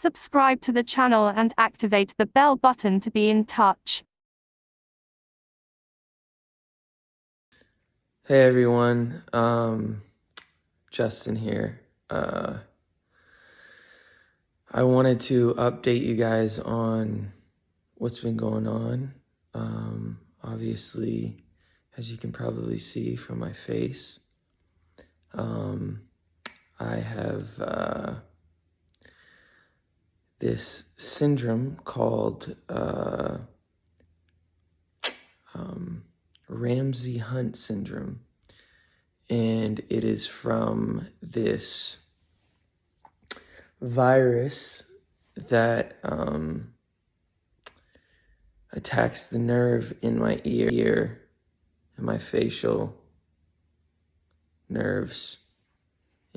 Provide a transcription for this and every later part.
subscribe to the channel and activate the bell button to be in touch. Hey everyone, Justin here. I wanted to update you guys on what's been going on. Obviously, as you can probably see from my face, I have this syndrome called Ramsay Hunt Syndrome, and it is from this virus that attacks the nerve in my ear and my facial nerves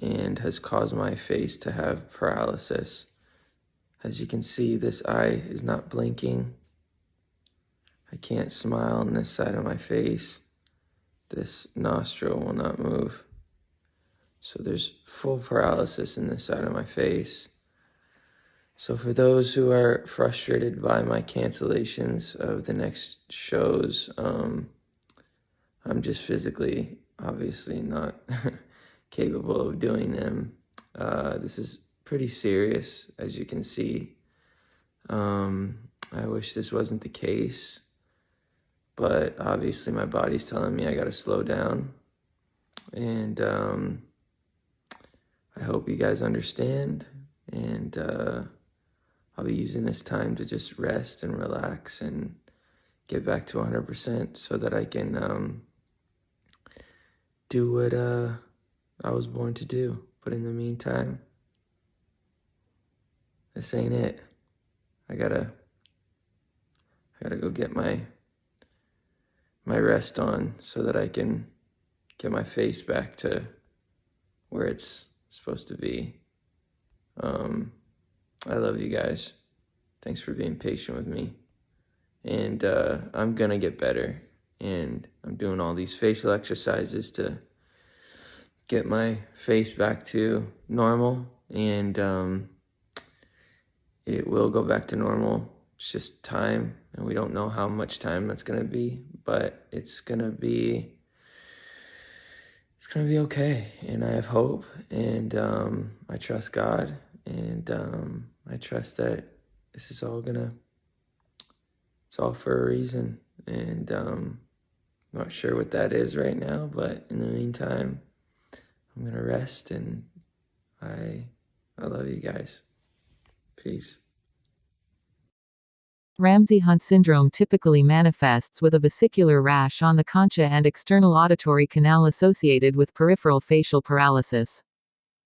and has caused my face to have paralysis. As you can see, this eye is not blinking. I can't smile on this side of my face. This nostril will not move. So there's full paralysis in this side of my face. So for those who are frustrated by my cancellations of the next shows, I'm just physically, obviously not capable of doing them. This is pretty serious, as you can see. I wish this wasn't the case, but obviously my body's telling me I gotta slow down. And I hope you guys understand, and I'll be using this time to just rest and relax and get back to 100% so that I can do what I was born to do. But in the meantime, this ain't it. I gotta go get my rest on so that I can get my face back to where it's supposed to be. I love you guys. Thanks for being patient with me. And I'm gonna get better. And I'm doing all these facial exercises to get my face back to normal. And it will go back to normal. It's just time. And we don't know how much time that's gonna be. But it's gonna be okay. And I have hope. And I trust God. And I trust that this is all it's all for a reason. And I'm not sure what that is right now, but in the meantime, I'm gonna rest, and I love you guys. Peace. Ramsay Hunt syndrome typically manifests with a vesicular rash on the concha and external auditory canal associated with peripheral facial paralysis.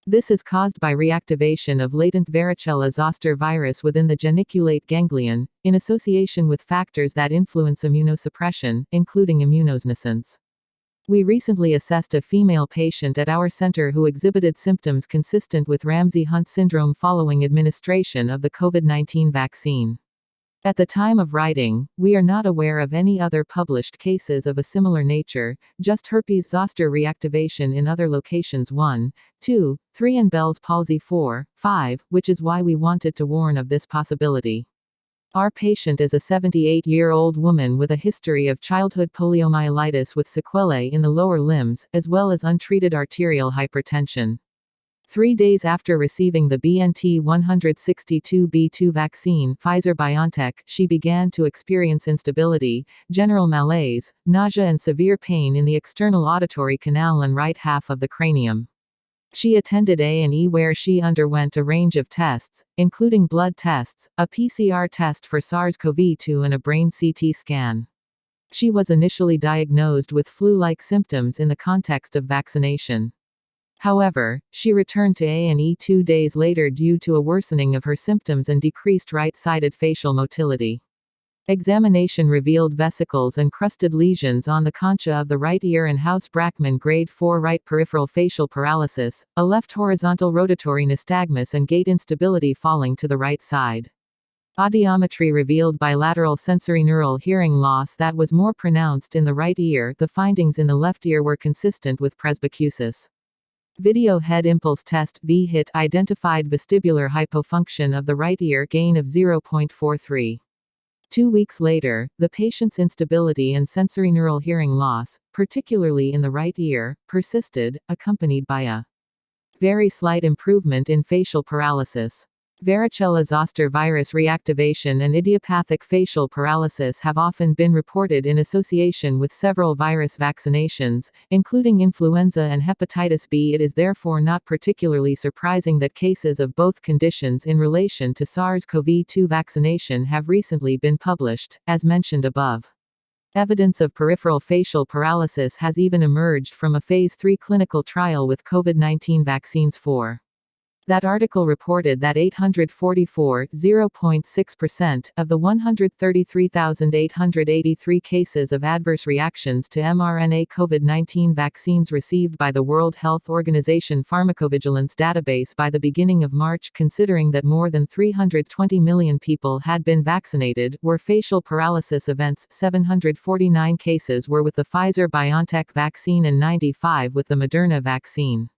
This is caused by reactivation of latent varicella-zoster virus within the geniculate ganglion, in association with factors that influence immunosuppression, including immunosenescence. We recently assessed a female patient at our center who exhibited symptoms consistent with Ramsay Hunt syndrome following administration of the COVID-19 vaccine. At the time of writing, we are not aware of any other published cases of a similar nature, just herpes zoster reactivation in other locations 1, 2, 3 and Bell's palsy 4, 5, which is why we wanted to warn of this possibility. Our patient is a 78-year-old woman with a history of childhood poliomyelitis with sequelae in the lower limbs, as well as untreated arterial hypertension. 3 days after receiving the BNT162b2 vaccine, Pfizer-BioNTech, she began to experience instability, general malaise, nausea and severe pain in the external auditory canal and right half of the cranium. She attended A&E where she underwent a range of tests, including blood tests, a PCR test for SARS-CoV-2 and a brain CT scan. She was initially diagnosed with flu-like symptoms in the context of vaccination. However, she returned to A&E 2 days later due to a worsening of her symptoms and decreased right-sided facial motility. Examination revealed vesicles and crusted lesions on the concha of the right ear and House-Brackman grade 4 right peripheral facial paralysis, a left horizontal rotatory nystagmus and gait instability falling to the right side. Audiometry revealed bilateral sensorineural hearing loss that was more pronounced in the right ear. The findings in the left ear were consistent with presbycusis. Video head impulse test (VHIT) identified vestibular hypofunction of the right ear, gain of 0.43. 2 weeks later, the patient's instability and sensorineural hearing loss, particularly in the right ear, persisted, accompanied by a very slight improvement in facial paralysis. Varicella-Zoster virus reactivation and idiopathic facial paralysis have often been reported in association with several virus vaccinations, including influenza and hepatitis B. It is therefore not particularly surprising that cases of both conditions in relation to SARS-CoV-2 vaccination have recently been published, as mentioned above. Evidence of peripheral facial paralysis has even emerged from a Phase 3 clinical trial with COVID-19 vaccines. That article reported that 844 (0.6%) of the 133,883 cases of adverse reactions to mRNA COVID-19 vaccines received by the World Health Organization pharmacovigilance database by the beginning of March, considering that more than 320 million people had been vaccinated, were facial paralysis events. 749 cases were with the Pfizer-BioNTech vaccine and 95 with the Moderna vaccine.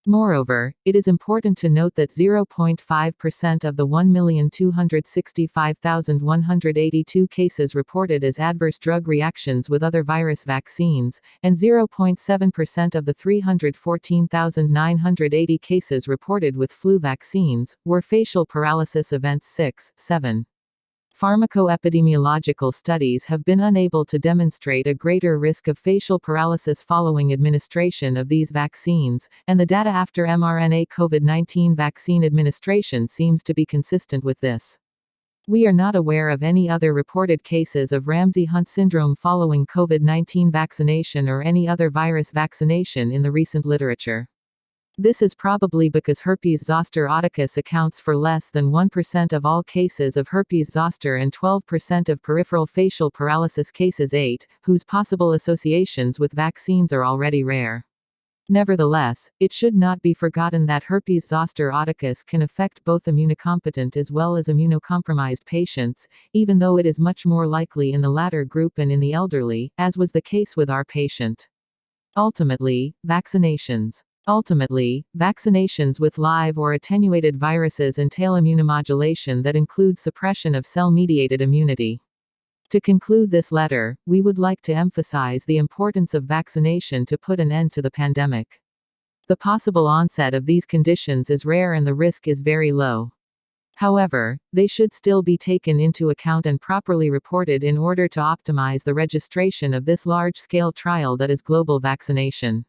Moreover, it is important to note that 0.5% of the 1,265,182 cases reported as adverse drug reactions with other virus vaccines, and 0.7% of the 314,980 cases reported with flu vaccines, were facial paralysis events. 6.7. Pharmacoepidemiological studies have been unable to demonstrate a greater risk of facial paralysis following administration of these vaccines, and the data after mRNA COVID-19 vaccine administration seems to be consistent with this. We are not aware of any other reported cases of Ramsay Hunt syndrome following COVID-19 vaccination or any other virus vaccination in the recent literature. This is probably because herpes zoster oticus accounts for less than 1% of all cases of herpes zoster and 12% of peripheral facial paralysis cases, 8, whose possible associations with vaccines are already rare. Nevertheless, it should not be forgotten that herpes zoster oticus can affect both immunocompetent as well as immunocompromised patients, even though it is much more likely in the latter group and in the elderly, as was the case with our patient. Ultimately, vaccinations with live or attenuated viruses entail immunomodulation that includes suppression of cell-mediated immunity. To conclude this letter, we would like to emphasize the importance of vaccination to put an end to the pandemic. The possible onset of these conditions is rare and the risk is very low. However, they should still be taken into account and properly reported in order to optimize the registration of this large-scale trial that is global vaccination.